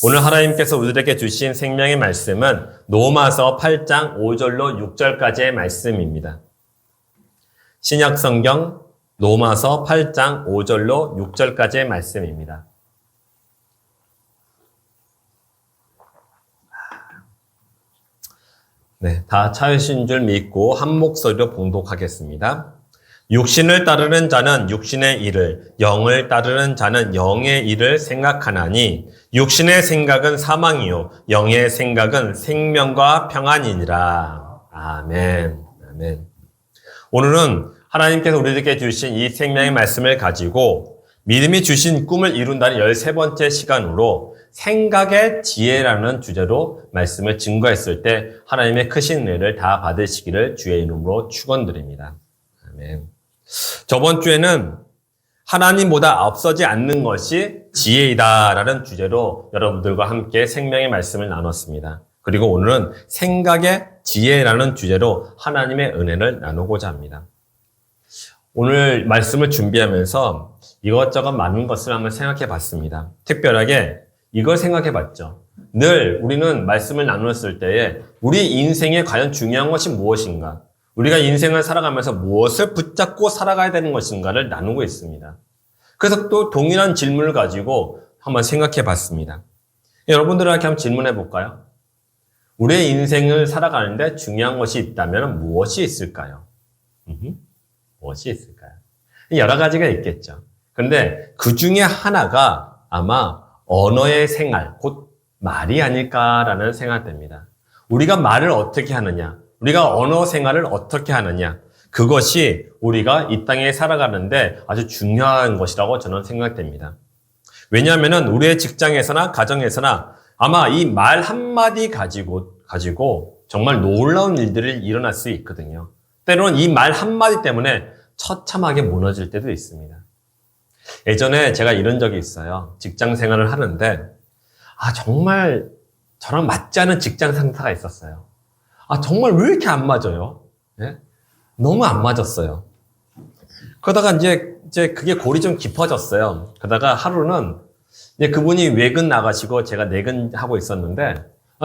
오늘 하나님께서 우리들에게 주신 생명의 말씀은 로마서 8장 5절로 6절까지의 말씀입니다. 신약 성경 로마서 8장 5절로 6절까지의 말씀입니다. 네, 다 찾으신 줄 믿고 한 목소리로 봉독하겠습니다. 육신을 따르는 자는 육신의 일을, 영을 따르는 자는 영의 일을 생각하나니 육신의 생각은 사망이요 영의 생각은 생명과 평안이니라. 아멘. 아멘. 오늘은 하나님께서 우리에게 주신 이 생명의 말씀을 가지고 믿음이 주신 꿈을 이룬다는 13번째 시간으로 생각의 지혜라는 주제로 말씀을 증거했을 때 하나님의 크신 은혜를 다 받으시기를 주의 이름으로 축원드립니다. 아멘. 저번 주에는 하나님보다 앞서지 않는 것이 지혜이다라는 주제로 여러분들과 함께 생명의 말씀을 나눴습니다. 그리고 오늘은 생각의 지혜라는 주제로 하나님의 은혜를 나누고자 합니다. 오늘 말씀을 준비하면서 이것저것 많은 것을 한번 생각해 봤습니다. 특별하게 이걸 생각해 봤죠. 늘 우리는 말씀을 나눴을 때에 우리 인생에 과연 중요한 것이 무엇인가? 우리가 인생을 살아가면서 무엇을 붙잡고 살아가야 되는 것인가를 나누고 있습니다. 그래서 또 동일한 질문을 가지고 한번 생각해 봤습니다. 여러분들에게 한번 질문해 볼까요? 우리의 인생을 살아가는데 중요한 것이 있다면 무엇이 있을까요? 무엇이 있을까요? 여러 가지가 있겠죠. 그런데 그 중에 하나가 아마 언어의 생활, 곧 말이 아닐까라는 생각됩니다. 우리가 말을 어떻게 하느냐, 우리가 언어 생활을 어떻게 하느냐, 그것이 우리가 이 땅에 살아가는데 아주 중요한 것이라고 저는 생각됩니다. 왜냐하면 우리의 직장에서나 가정에서나 아마 이 말 한마디 가지고 정말 놀라운 일들이 일어날 수 있거든요. 때로는 이 말 한마디 때문에 처참하게 무너질 때도 있습니다. 예전에 제가 이런 적이 있어요. 직장 생활을 하는데 정말 저랑 맞지 않은 직장 상사가 있었어요. 정말 왜 이렇게 안 맞아요? 네? 너무 안 맞았어요. 그러다가 이제 그게 골이 좀 깊어졌어요. 그러다가 하루는 이제 그분이 외근 나가시고 제가 내근하고 있었는데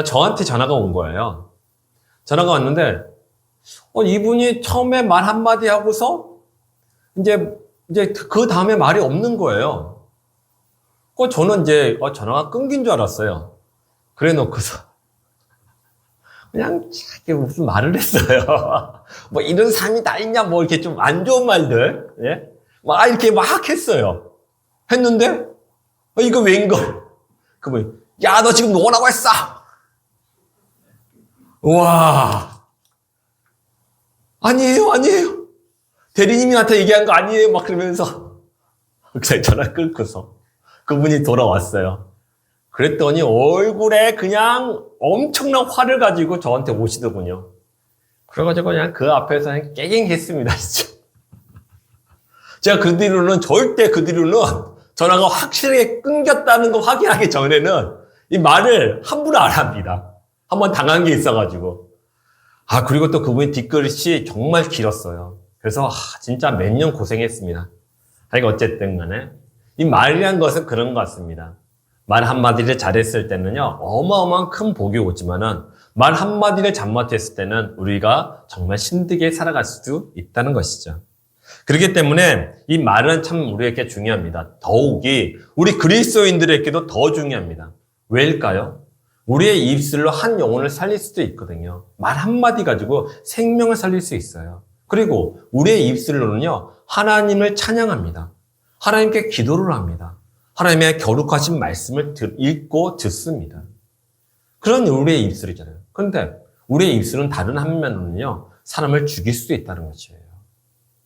저한테 전화가 온 거예요. 전화가 왔는데 이분이 처음에 말 한마디 하고서 이제 그 다음에 말이 없는 거예요. 저는 이제 전화가 끊긴 줄 알았어요. 그래 놓고서 그냥 무슨 말을 했어요. 뭐 이런 삶이 다 있냐, 뭐 이렇게 좀 안 좋은 말들, 예? 막 이렇게 막 했어요. 했는데 이거 웬걸? 그분이 야, 너 지금 뭐라고 했어? 와, 아니에요. 대리님이 나한테 얘기한 거 아니에요. 막 그러면서 전화 끊고서 그분이 돌아왔어요. 그랬더니 얼굴에 그냥 엄청난 화를 가지고 저한테 오시더군요. 그래가지고 그냥 그 앞에서 그냥 깨갱했습니다, 진짜. 제가 그 뒤로는 전화가 확실하게 끊겼다는 거 확인하기 전에는 이 말을 함부로 안 합니다. 한번 당한 게 있어가지고. 그리고 또 그분이 뒷글이 정말 길었어요. 그래서 진짜 몇 년 고생했습니다. 어쨌든 간에 이 말이란 것은 그런 것 같습니다. 말 한마디를 잘했을 때는요, 어마어마한 큰 복이 오지만은 말 한마디를 잘못했을 때는 우리가 정말 힘들게 살아갈 수도 있다는 것이죠. 그렇기 때문에 이 말은 참 우리에게 중요합니다. 더욱이 우리 그리스도인들에게도 더 중요합니다. 왜일까요? 우리의 입술로 한 영혼을 살릴 수도 있거든요. 말 한마디 가지고 생명을 살릴 수 있어요. 그리고 우리의 입술로는요, 하나님을 찬양합니다. 하나님께 기도를 합니다. 하나님의 거룩하신 말씀을 읽고 듣습니다. 그런 우리의 입술이잖아요. 그런데 우리의 입술은 다른 한면으로는요, 사람을 죽일 수도 있다는 것이에요.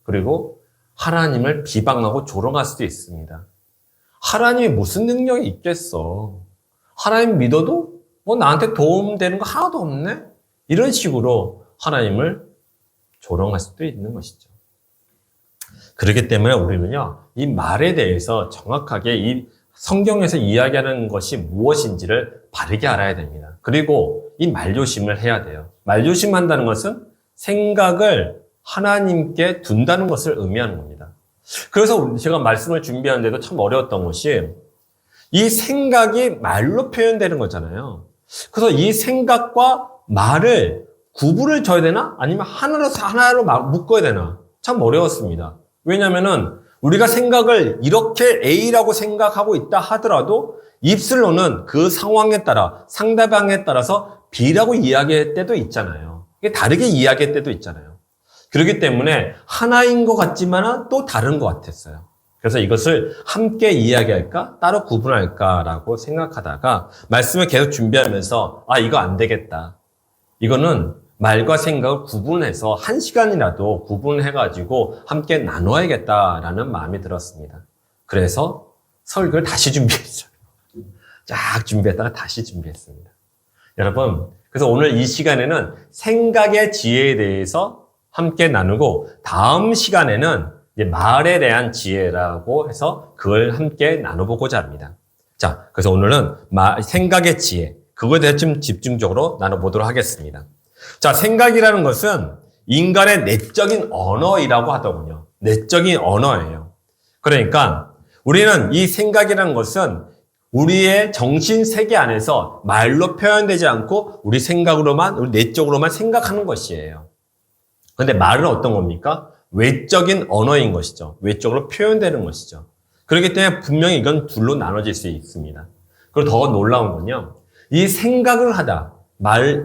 그리고 하나님을 비방하고 조롱할 수도 있습니다. 하나님이 무슨 능력이 있겠어? 하나님 믿어도 나한테 도움되는 거 하나도 없네? 이런 식으로 하나님을 조롱할 수도 있는 것이죠. 그렇기 때문에 우리는요, 이 말에 대해서 정확하게 이 성경에서 이야기하는 것이 무엇인지를 바르게 알아야 됩니다. 그리고 이 말조심을 해야 돼요. 말조심한다는 것은 생각을 하나님께 둔다는 것을 의미하는 겁니다. 그래서 제가 말씀을 준비하는데도 참 어려웠던 것이 이 생각이 말로 표현되는 거잖아요. 그래서 이 생각과 말을 구분을 져야 되나? 아니면 하나로 묶어야 되나? 참 어려웠습니다. 왜냐면은 우리가 생각을 이렇게 A라고 생각하고 있다 하더라도 입술로는 그 상황에 따라 상대방에 따라서 B라고 이야기할 때도 있잖아요. 이게 다르게 이야기할 때도 있잖아요. 그렇기 때문에 하나인 것 같지만 또 다른 것 같았어요. 그래서 이것을 함께 이야기할까? 따로 구분할까라고 생각하다가 말씀을 계속 준비하면서 이거 안 되겠다. 이거는 말과 생각을 구분해서 1시간이라도 구분해가지고 함께 나눠야겠다라는 마음이 들었습니다. 그래서 설교를 다시 준비했어요. 쫙 준비했다가 다시 준비했습니다. 여러분, 그래서 오늘 이 시간에는 생각의 지혜에 대해서 함께 나누고 다음 시간에는 이제 말에 대한 지혜라고 해서 그걸 함께 나눠보고자 합니다. 자, 그래서 오늘은 생각의 지혜, 그거에 대해 좀 집중적으로 나눠보도록 하겠습니다. 자, 생각이라는 것은 인간의 내적인 언어이라고 하더군요. 내적인 언어예요. 그러니까 우리는 이 생각이라는 것은 우리의 정신 세계 안에서 말로 표현되지 않고 우리 생각으로만, 우리 내적으로만 생각하는 것이에요. 그런데 말은 어떤 겁니까? 외적인 언어인 것이죠. 외적으로 표현되는 것이죠. 그렇기 때문에 분명히 이건 둘로 나눠질 수 있습니다. 그리고 더 놀라운 건요. 이 생각을 하다,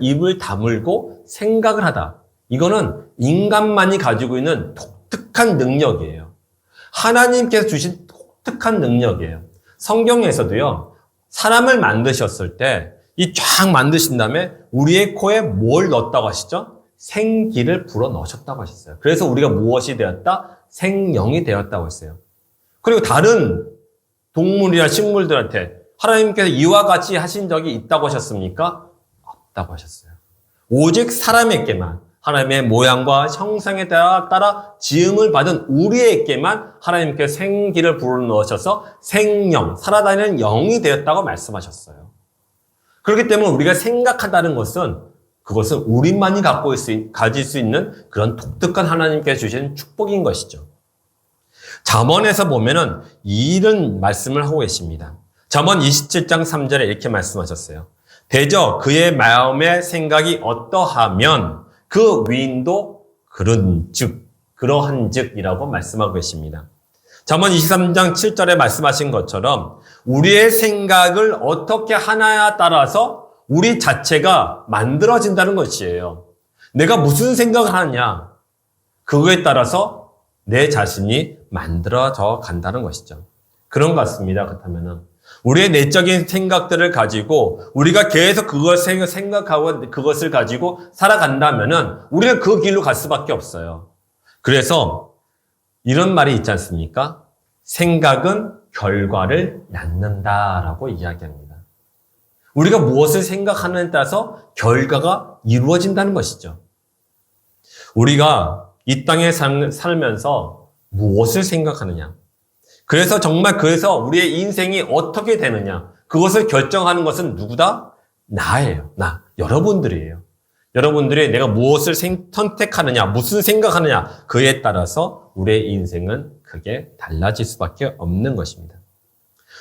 입을 다물고 생각을 하다. 이거는 인간만이 가지고 있는 독특한 능력이에요. 하나님께서 주신 독특한 능력이에요. 성경에서도요, 사람을 만드셨을 때, 이 쫙 만드신 다음에 우리의 코에 뭘 넣었다고 하시죠? 생기를 불어 넣으셨다고 하셨어요. 그래서 우리가 무엇이 되었다? 생명이 되었다고 했어요. 그리고 다른 동물이나 식물들한테 하나님께서 이와 같이 하신 적이 있다고 하셨습니까? 없다고 하셨어요. 오직 사람에게만 하나님의 모양과 형상에 따라 지음을 받은 우리에게만 하나님께서 생기를 불어넣으셔서 생명, 살아다니는 영이 되었다고 말씀하셨어요. 그렇기 때문에 우리가 생각한다는 것은 그것은 우리만이 가질 수 있는 그런 독특한 하나님께서 주신 축복인 것이죠. 잠언에서 보면은 이런 말씀을 하고 계십니다. 잠언 27장 3절에 이렇게 말씀하셨어요. 대저 그의 마음의 생각이 어떠하면 그 위인도 그러한즉이라고 말씀하고 계십니다. 잠언 23장 7절에 말씀하신 것처럼 우리의 생각을 어떻게 하나에 따라서 우리 자체가 만들어진다는 것이에요. 내가 무슨 생각을 하느냐, 그거에 따라서 내 자신이 만들어져 간다는 것이죠. 그런 것 같습니다. 그렇다면은 우리의 내적인 생각들을 가지고 우리가 계속 그것을 생각하고 그것을 가지고 살아간다면은 우리는 그 길로 갈 수밖에 없어요. 그래서 이런 말이 있지 않습니까? 생각은 결과를 낳는다라고 이야기합니다. 우리가 무엇을 생각하느냐에 따라서 결과가 이루어진다는 것이죠. 우리가 이 땅에 살면서 무엇을 생각하느냐. 그래서 우리의 인생이 어떻게 되느냐. 그것을 결정하는 것은 누구다? 나예요. 여러분들이에요. 여러분들이 내가 무엇을 선택하느냐, 무슨 생각하느냐, 그에 따라서 우리의 인생은 크게 달라질 수밖에 없는 것입니다.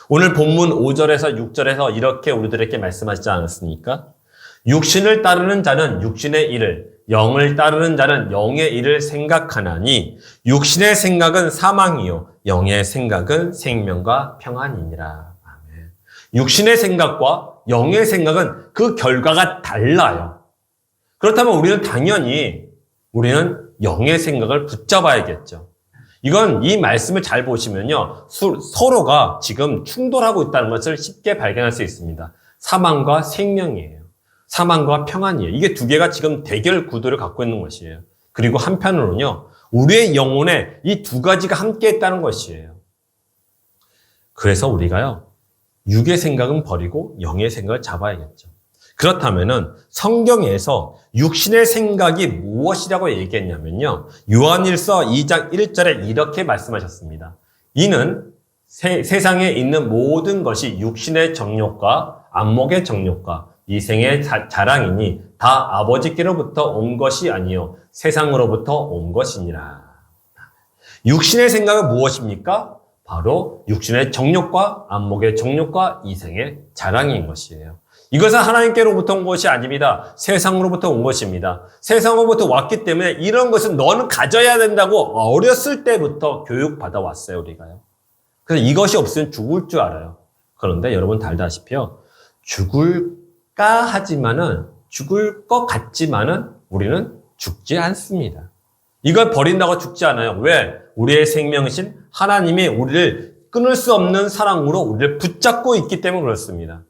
오늘 본문 5절에서 6절에서 이렇게 우리들에게 말씀하시지 않았습니까? 육신을 따르는 자는 육신의 일을, 영을 따르는 자는 영의 일을 생각하나니 육신의 생각은 사망이요 영의 생각은 생명과 평안이니라. 아멘. 육신의 생각과 영의 생각은 그 결과가 달라요. 그렇다면 우리는 영의 생각을 붙잡아야겠죠. 이건 이 말씀을 잘 보시면요. 서로가 지금 충돌하고 있다는 것을 쉽게 발견할 수 있습니다. 사망과 생명이에요. 사망과 평안이에요. 이게 두 개가 지금 대결 구도를 갖고 있는 것이에요. 그리고 한편으로는요. 우리의 영혼에 이 두 가지가 함께 있다는 것이에요. 그래서 우리가요. 육의 생각은 버리고 영의 생각을 잡아야겠죠. 그렇다면은 성경에서 육신의 생각이 무엇이라고 얘기했냐면요. 요한일서 2장 1절에 이렇게 말씀하셨습니다. 이는 세상에 있는 모든 것이 육신의 정욕과 안목의 정욕과 이생의 자랑이니 다 아버지께로부터 온 것이 아니요 세상으로부터 온 것이니라. 육신의 생각은 무엇입니까? 바로 육신의 정욕과 안목의 정욕과 이생의 자랑인 것이에요. 이것은 하나님께로부터 온 것이 아닙니다. 세상으로부터 온 것입니다. 세상으로부터 왔기 때문에 이런 것은 너는 가져야 된다고 어렸을 때부터 교육받아 왔어요, 우리가요. 그래서 이것이 없으면 죽을 줄 알아요. 그런데 여러분 다 알다시피요. 죽을까 하지만은 죽을 것 같지만은 우리는 죽지 않습니다. 이걸 버린다고 죽지 않아요. 왜? 우리의 생명이신 하나님이 우리를 끊을 수 없는 사랑으로 우리를 붙잡고 있기 때문에 그렇습니다.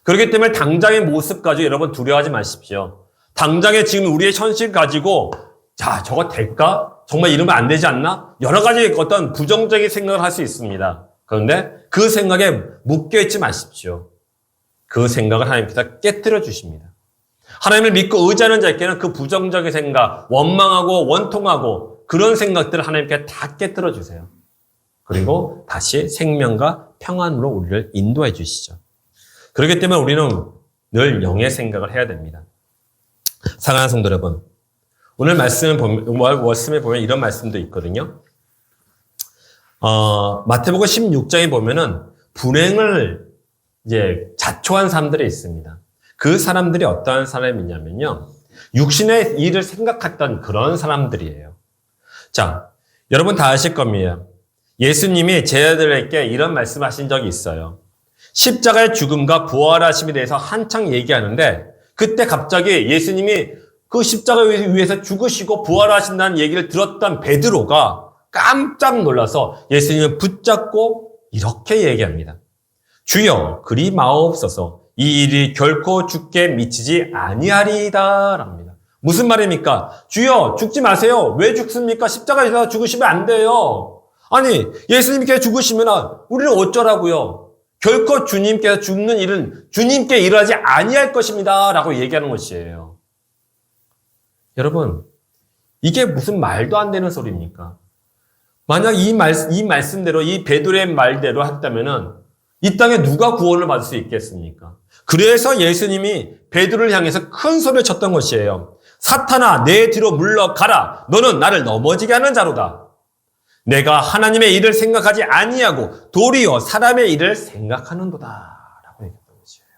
그렇기 때문에 당장의 모습 가지고 여러분 두려워하지 마십시오. 당장에 지금 우리의 현실 가지고 자, 저거 될까? 정말 이러면 안 되지 않나? 여러 가지 어떤 부정적인 생각을 할 수 있습니다. 그런데 그 생각에 묶여있지 마십시오. 그 생각을 하나님께서 깨뜨려 주십니다. 하나님을 믿고 의지하는 자에게는 그 부정적인 생각, 원망하고 원통하고 그런 생각들을 하나님께 다 깨뜨려 주세요. 그리고 다시 생명과 평안으로 우리를 인도해 주시죠. 그렇기 때문에 우리는 늘 영의 생각을 해야 됩니다. 사랑하는 성도 여러분, 오늘 말씀에 보면 이런 말씀도 있거든요. 마태복음 16장에 보면은 불행을 이제 자초한 사람들이 있습니다. 그 사람들이 어떠한 사람이냐면요. 육신의 일을 생각했던 그런 사람들이에요. 자, 여러분 다 아실 겁니다. 예수님이 제자들에게 이런 말씀하신 적이 있어요. 십자가의 죽음과 부활하심에 대해서 한창 얘기하는데 그때 갑자기 예수님이 그 십자가 위에서 죽으시고 부활하신다는 얘기를 들었던 베드로가 깜짝 놀라서 예수님을 붙잡고 이렇게 얘기합니다. 주여 그리 마옵소서 이 일이 결코 죽게 미치지 아니하리이다 랍니다. 무슨 말입니까? 주여 죽지 마세요. 왜 죽습니까? 십자가에서 죽으시면 안 돼요. 아니 예수님께서 죽으시면 우리는 어쩌라고요? 결코 주님께서 죽는 일은 주님께 일하지 아니할 것입니다 라고 얘기하는 것이에요. 여러분 이게 무슨 말도 안 되는 소리입니까? 만약 이 말씀대로 이 베드로의 말대로 했다면은 이 땅에 누가 구원을 받을 수 있겠습니까? 그래서 예수님이 베드로를 향해서 큰 소리를 쳤던 것이에요. 사탄아 내 뒤로 물러가라. 너는 나를 넘어지게 하는 자로다. 내가 하나님의 일을 생각하지 아니하고 도리어 사람의 일을 생각하는도다 라고 얘기했던 것이에요.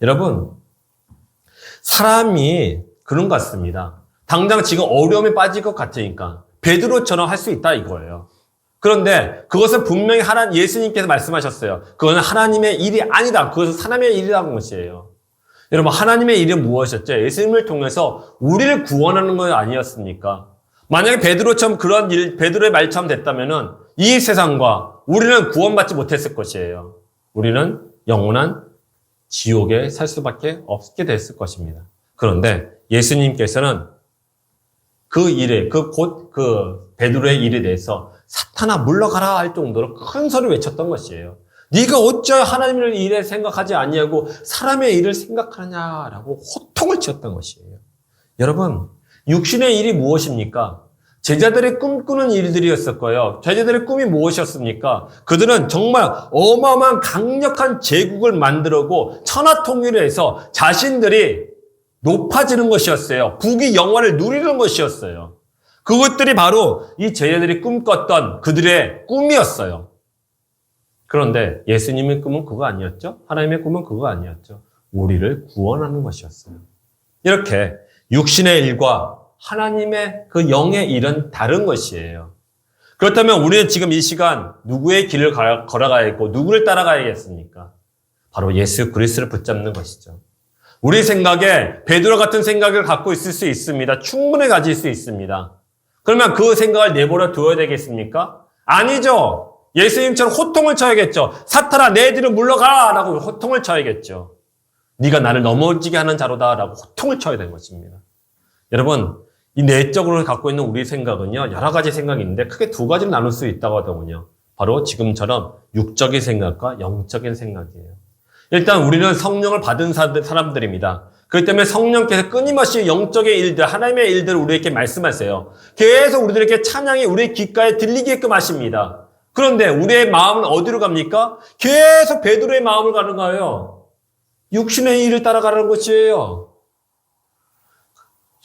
여러분 사람이 그런 것 같습니다. 당장 지금 어려움에 빠질 것 같으니까 베드로처럼 할 수 있다 이거예요. 그런데 그것은 분명히 예수님께서 말씀하셨어요. 그것은 하나님의 일이 아니다. 그것은 사람의 일이라는 것이에요. 여러분 하나님의 일은 무엇이었죠? 예수님을 통해서 우리를 구원하는 건 아니었습니까? 만약에 베드로처럼 그런 일, 베드로의 말처럼 됐다면은 이 세상과 우리는 구원받지 못했을 것이에요. 우리는 영원한 지옥에 살 수밖에 없게 됐을 것입니다. 그런데 예수님께서는 그 일에, 그 베드로의 일에 대해서 사탄아 물러가라 할 정도로 큰 소리를 외쳤던 것이에요. 네가 어찌하여 하나님의 일에 생각하지 아니하고 사람의 일을 생각하느냐라고 호통을 치었던 것이에요. 여러분, 육신의 일이 무엇입니까? 제자들의 꿈꾸는 일들이었을 거예요. 제자들의 꿈이 무엇이었습니까? 그들은 정말 어마어마한 강력한 제국을 만들고 천하통일을 해서 자신들이 높아지는 것이었어요. 부귀 영화를 누리는 것이었어요. 그것들이 바로 이 제자들이 꿈꿨던 그들의 꿈이었어요. 그런데 예수님의 꿈은 그거 아니었죠? 하나님의 꿈은 그거 아니었죠? 우리를 구원하는 것이었어요. 이렇게 육신의 일과 하나님의 그 영의 일은 다른 것이에요. 그렇다면 우리는 지금 이 시간 누구의 길을 걸어가야겠고 누구를 따라가야겠습니까? 바로 예수 그리스도를 붙잡는 것이죠. 우리 생각에 베드로 같은 생각을 갖고 있을 수 있습니다. 충분히 가질 수 있습니다. 그러면 그 생각을 내버려 두어야 되겠습니까? 아니죠. 예수님처럼 호통을 쳐야겠죠. 사탄아 내 뒤로 물러가 라고 호통을 쳐야겠죠. 네가 나를 넘어지게 하는 자로다 라고 호통을 쳐야 되는 것입니다. 여러분 이 내적으로 갖고 있는 우리 생각은요 여러 가지 생각이 있는데 크게 두 가지로 나눌 수 있다고 하더군요. 바로 지금처럼 육적인 생각과 영적인 생각이에요. 일단 우리는 성령을 받은 사람들입니다. 그렇기 때문에 성령께서 끊임없이 영적인 일들, 하나님의 일들을 우리에게 말씀하세요. 계속 우리들에게 찬양이 우리의 귓가에 들리게끔 하십니다. 그런데 우리의 마음은 어디로 갑니까? 계속 베드로의 마음을 가는 거예요. 육신의 일을 따라가는 것이에요.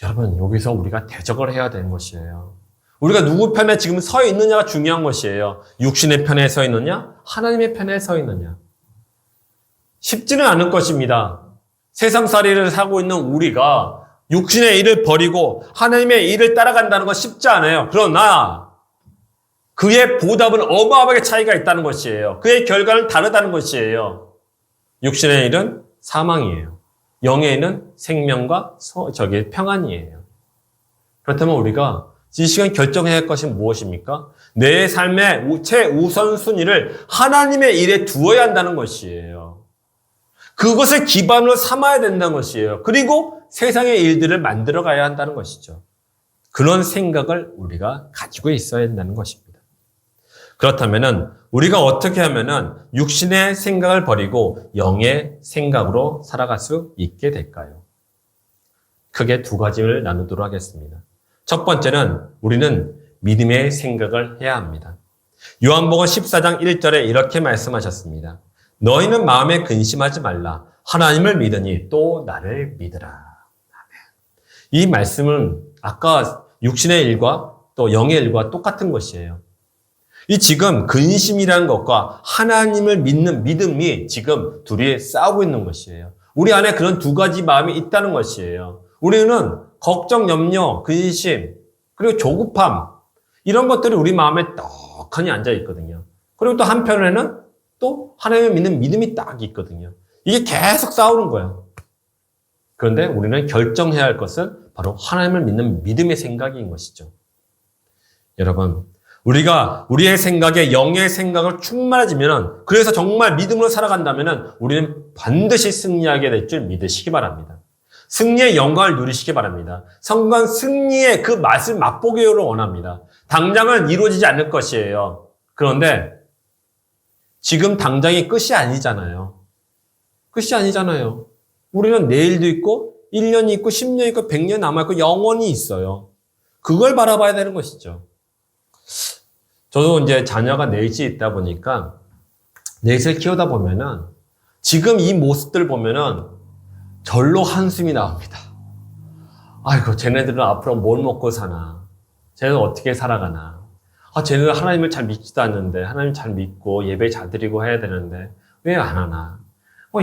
여러분 여기서 우리가 대적을 해야 되는 것이에요. 우리가 누구 편에 지금 서 있느냐가 중요한 것이에요. 육신의 편에 서 있느냐? 하나님의 편에 서 있느냐? 쉽지는 않을 것입니다. 세상살이를 사고 있는 우리가 육신의 일을 버리고 하나님의 일을 따라간다는 건 쉽지 않아요. 그러나 그의 보답은 어마어마하게 차이가 있다는 것이에요. 그의 결과는 다르다는 것이에요. 육신의 일은 사망이에요. 영의 일은 생명과 평안이에요. 그렇다면 우리가 이 시간 결정해야 할 것이 무엇입니까? 내 삶의 최우선순위를 하나님의 일에 두어야 한다는 것이에요. 그것을 기반으로 삼아야 된다는 것이에요. 그리고 세상의 일들을 만들어 가야 한다는 것이죠. 그런 생각을 우리가 가지고 있어야 된다는 것입니다. 그렇다면은 우리가 어떻게 하면은 육신의 생각을 버리고 영의 생각으로 살아갈 수 있게 될까요? 크게 두 가지를 나누도록 하겠습니다. 첫 번째는 우리는 믿음의 생각을 해야 합니다. 요한복음 14장 1절에 이렇게 말씀하셨습니다. 너희는 마음에 근심하지 말라. 하나님을 믿으니 또 나를 믿으라. 아멘. 이 말씀은 아까 육신의 일과 또 영의 일과 똑같은 것이에요. 이 지금 근심이라는 것과 하나님을 믿는 믿음이 지금 둘이 싸우고 있는 것이에요. 우리 안에 그런 두 가지 마음이 있다는 것이에요. 우리는 걱정, 염려, 근심, 그리고 조급함 이런 것들이 우리 마음에 떡하니 앉아 있거든요. 그리고 또 한편에는 또 하나님을 믿는 믿음이 딱 있거든요. 이게 계속 싸우는 거예요. 그런데 우리는 결정해야 할 것은 바로 하나님을 믿는 믿음의 생각인 것이죠. 여러분, 우리가 우리의 생각에 영의 생각을 충만해지면 그래서 정말 믿음으로 살아간다면 우리는 반드시 승리하게 될 줄 믿으시기 바랍니다. 승리의 영광을 누리시기 바랍니다. 성관 승리의 그 맛을 맛보기를 원합니다. 당장은 이루어지지 않을 것이에요. 그런데 지금 당장이 끝이 아니잖아요. 끝이 아니잖아요. 우리는 내일도 있고 1년이 있고 10년이 있고 100년 남아있고 영원히 있어요. 그걸 바라봐야 되는 것이죠. 저도 이제 자녀가 넷이 있다 보니까 넷을 키우다 보면은 지금 이 모습들 보면은 절로 한숨이 나옵니다. 아이고, 쟤네들은 앞으로 뭘 먹고 사나? 쟤네는 어떻게 살아가나? 쟤네는 하나님을 잘 믿지도 않는데, 하나님 잘 믿고 예배 잘 드리고 해야 되는데, 왜 안 하나?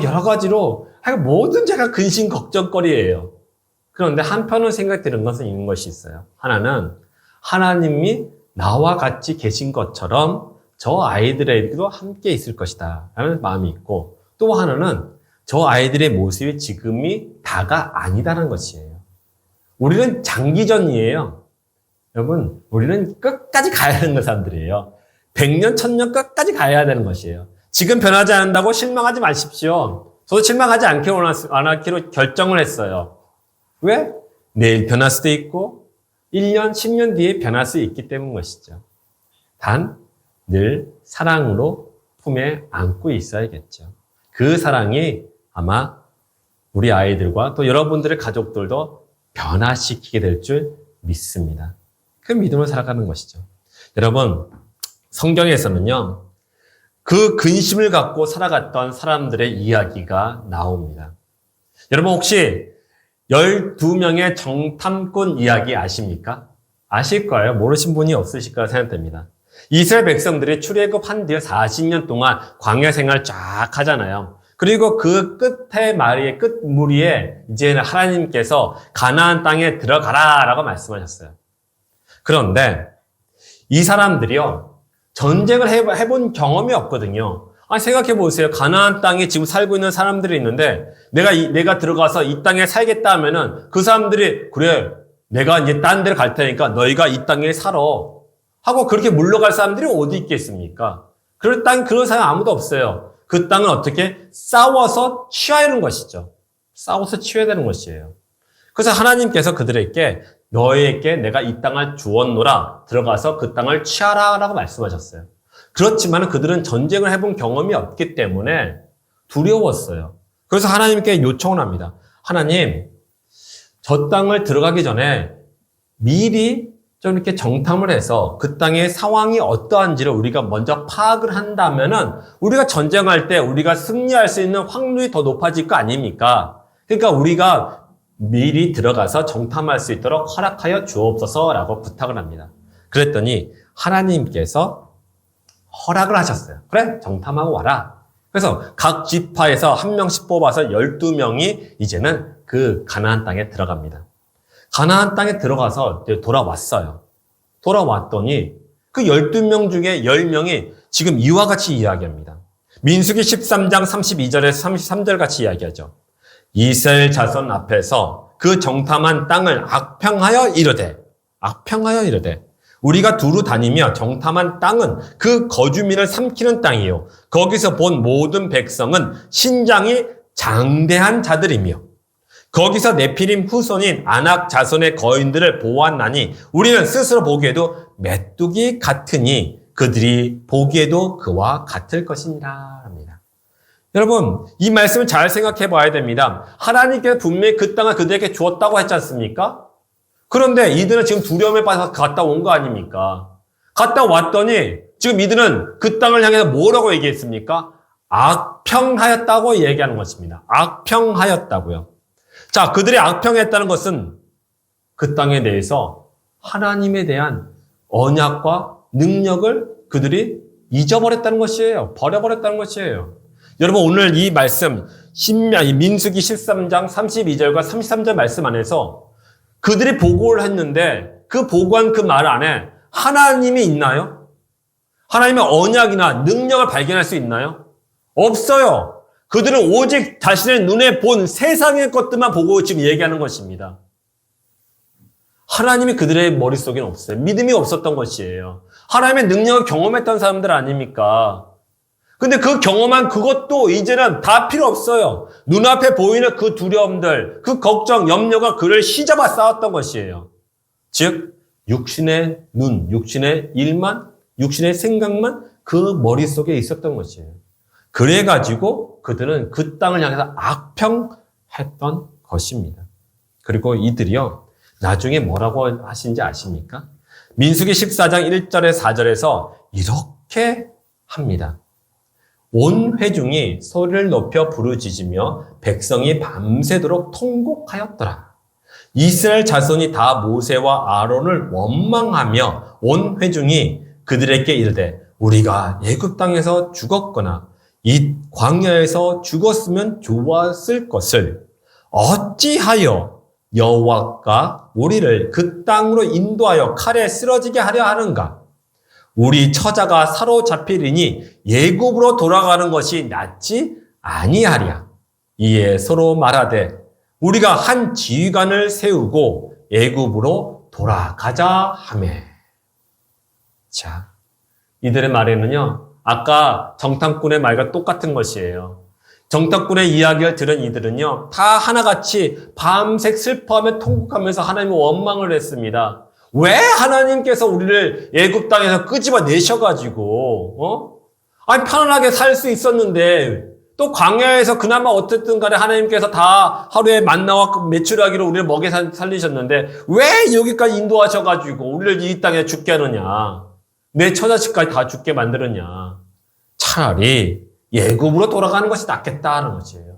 여러 가지로, 모든 제가 근심 걱정거리예요. 그런데 한편으로 생각되는 것은 있는 것이 있어요. 하나는 하나님이 나와 같이 계신 것처럼 저 아이들에게도 함께 있을 것이다 라는 마음이 있고, 또 하나는 저 아이들의 모습이 지금이 다가 아니다라는 것이에요. 우리는 장기전이에요. 여러분, 우리는 끝까지 가야 하는 사람들이에요. 100년, 1000년 끝까지 가야 되는 것이에요. 지금 변하지 않는다고 실망하지 마십시오. 저도 실망하지 않기로 결정을 했어요. 왜? 내일 변할 수도 있고 1년, 10년 뒤에 변할 수 있기 때문인 것이죠. 단, 늘 사랑으로 품에 안고 있어야겠죠. 그 사랑이 아마 우리 아이들과 또 여러분들의 가족들도 변화시키게 될 줄 믿습니다. 그 믿음을 살아가는 것이죠. 여러분, 성경에서는요, 그 근심을 갖고 살아갔던 사람들의 이야기가 나옵니다. 여러분 혹시 12명의 정탐꾼 이야기 아십니까? 아실 거예요. 모르신 분이 없으실 거라 생각됩니다. 이스라엘 백성들이 출애굽한 뒤에 40년 동안 광야 생활 쫙 하잖아요. 그리고 그 끝에 마리의 끝무리에 이제 하나님께서 가나안 땅에 들어가라라고 말씀하셨어요. 그런데 이 사람들이요, 전쟁을 해본 경험이 없거든요. 생각해 보세요. 가나안 땅에 지금 살고 있는 사람들이 있는데 내가 들어가서 이 땅에 살겠다 하면은 그 사람들이 그래, 내가 이제 딴 데를 갈 테니까 너희가 이 땅에 살아 하고 그렇게 물러갈 사람들이 어디 있겠습니까? 그런 사람 아무도 없어요. 그 땅은 어떻게 싸워서 취해야 하는 것이죠. 싸워서 취해야 되는 것이에요. 그래서 하나님께서 그들에게 너희에게 내가 이 땅을 주었노라, 들어가서 그 땅을 취하라 라고 말씀하셨어요. 그렇지만 그들은 전쟁을 해본 경험이 없기 때문에 두려웠어요. 그래서 하나님께 요청을 합니다. 하나님, 저 땅을 들어가기 전에 미리 좀 이렇게 정탐을 해서 그 땅의 상황이 어떠한지를 우리가 먼저 파악을 한다면은 우리가 전쟁할 때 우리가 승리할 수 있는 확률이 더 높아질 거 아닙니까? 그러니까 우리가 미리 들어가서 정탐할 수 있도록 허락하여 주옵소서라고 부탁을 합니다. 그랬더니 하나님께서 허락을 하셨어요. 그래, 정탐하고 와라. 그래서 각 지파에서 한 명씩 뽑아서 12명이 이제는 그 가나안 땅에 들어갑니다. 가나안 땅에 들어가서 돌아왔어요. 돌아왔더니 그 12명 중에 10명이 지금 이와 같이 이야기합니다. 민수기 13장 32절에서 33절 같이 이야기하죠. 이스라엘 자손 앞에서 그 정탐한 땅을 악평하여 이르되 우리가 두루 다니며 정탐한 땅은 그 거주민을 삼키는 땅이요 거기서 본 모든 백성은 신장이 장대한 자들이며 거기서 네피림 후손인 아낙 자손의 거인들을 보았나니 우리는 스스로 보기에도 메뚜기 같으니 그들이 보기에도 그와 같을 것이니라 합니다. 여러분, 이 말씀을 잘 생각해 봐야 됩니다. 하나님께서 분명히 그 땅을 그들에게 주었다고 했지 않습니까? 그런데 이들은 지금 두려움에 빠져서 갔다 온 거 아닙니까? 갔다 왔더니 지금 이들은 그 땅을 향해서 뭐라고 얘기했습니까? 악평하였다고 얘기하는 것입니다. 악평하였다고요. 자, 그들이 악평했다는 것은 그 땅에 대해서 하나님에 대한 언약과 능력을 그들이 잊어버렸다는 것이에요. 버려버렸다는 것이에요. 여러분, 오늘 이 말씀, 민수기 13장 32절과 33절 말씀 안에서 그들이 보고를 했는데 그 보고한 그 말 안에 하나님이 있나요? 하나님의 언약이나 능력을 발견할 수 있나요? 없어요. 그들은 오직 자신의 눈에 본 세상의 것들만 보고 지금 얘기하는 것입니다. 하나님이 그들의 머릿속에는 없어요. 믿음이 없었던 것이에요. 하나님의 능력을 경험했던 사람들 아닙니까? 근데 그 경험한 그것도 이제는 다 필요 없어요. 눈앞에 보이는 그 두려움들, 그 걱정, 염려가 그를 휘잡아 쌓았던 것이에요. 즉, 육신의 눈, 육신의 일만, 육신의 생각만 그 머릿속에 있었던 것이에요. 그래가지고 그들은 그 땅을 향해서 악평했던 것입니다. 그리고 이들이요, 나중에 뭐라고 하신지 아십니까? 민수기 14장 1절에 4절에서 이렇게 합니다. 온 회중이 소리를 높여 부르짖으며 백성이 밤새도록 통곡하였더라. 이스라엘 자손이 다 모세와 아론을 원망하며 온 회중이 그들에게 이르되 우리가 애굽 땅에서 죽었거나 이 광야에서 죽었으면 좋았을 것을 어찌하여 여호와가 우리를 그 땅으로 인도하여 칼에 쓰러지게 하려 하는가? 우리 처자가 사로잡히리니 예굽으로 돌아가는 것이 낫지 아니하랴. 이에 서로 말하되 우리가 한 지휘관을 세우고 예굽으로 돌아가자 하매. 자, 이들의 말에는요, 아까 정탐꾼의 말과 똑같은 것이에요. 정탐꾼의 이야기를 들은 이들은요, 다 하나같이 밤새 슬퍼하며 통곡하면서 하나님의 원망을 했습니다. 왜 하나님께서 우리를 애굽 땅에서 끄집어 내셔가지고, 아니, 편안하게 살 수 있었는데, 또 광야에서 그나마 어쨌든 간에 하나님께서 다 하루에 만나와 메추라기로 우리를 먹여 살리셨는데, 왜 여기까지 인도하셔가지고 우리를 이 땅에 죽게 하느냐? 내 처자식까지 다 죽게 만들었냐? 차라리 애굽으로 돌아가는 것이 낫겠다는 것이에요.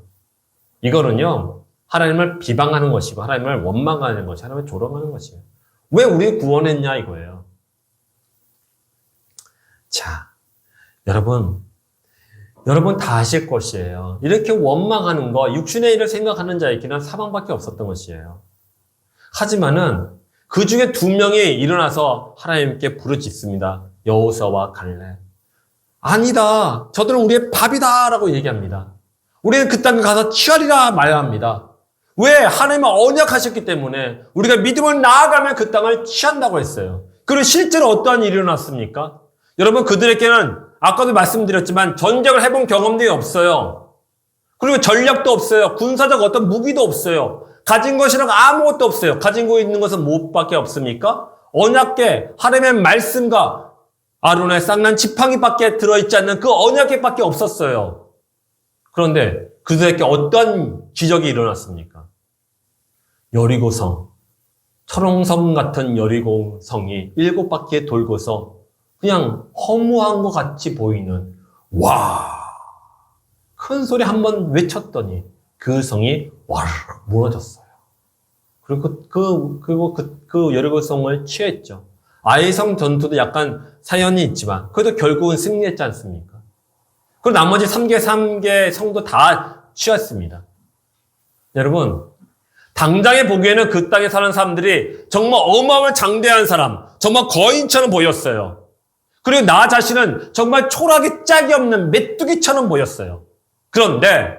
이거는요, 하나님을 비방하는 것이고, 하나님을 원망하는 것이, 하나님을 조롱하는 것이에요. 왜 우리 구원했냐 이거예요. 자, 여러분 다 아실 것이에요. 이렇게 원망하는 거, 육신의 일을 생각하는 자에게는 사망밖에 없었던 것이에요. 하지만은 그 중에 2명이 일어나서 하나님께 부르짖습니다. 여호수아와 갈렙. 아니다. 저들은 우리의 밥이다라고 얘기합니다. 우리는 그 땅에 가서 취하리라 말해야 합니다. 왜? 하나님은 언약하셨기 때문에 우리가 믿음을 나아가면 그 땅을 취한다고 했어요. 그리고 실제로 어떠한 일이 일어났습니까? 여러분, 그들에게는 아까도 말씀드렸지만 전쟁을 해본 경험들이 없어요. 그리고 전략도 없어요. 군사적 어떤 무기도 없어요. 가진 것이랑 아무것도 없어요. 가지고 있는 것은 무엇밖에 없습니까? 언약궤, 하나님의 말씀과 아론의 쌍난 지팡이밖에 들어있지 않는 그 언약궤밖에 없었어요. 그런데 그들에게 어떤 기적이 일어났습니까? 여리고성, 철옹성 같은 여리고성이 7바퀴에 돌고서 그냥 허무한 것 같이 보이는, 큰 소리 한번 외쳤더니 그 성이 무너졌어요. 그리고 그 여리고성을 취했죠. 아이성 전투도 약간 사연이 있지만 그래도 결국은 승리했지 않습니까? 그리고 나머지 3개 성도 다 취했습니다. 여러분, 당장에 보기에는 그 땅에 사는 사람들이 정말 어마어마한 장대한 사람, 정말 거인처럼 보였어요. 그리고 나 자신은 정말 초라하게 짝이 없는 메뚜기처럼 보였어요. 그런데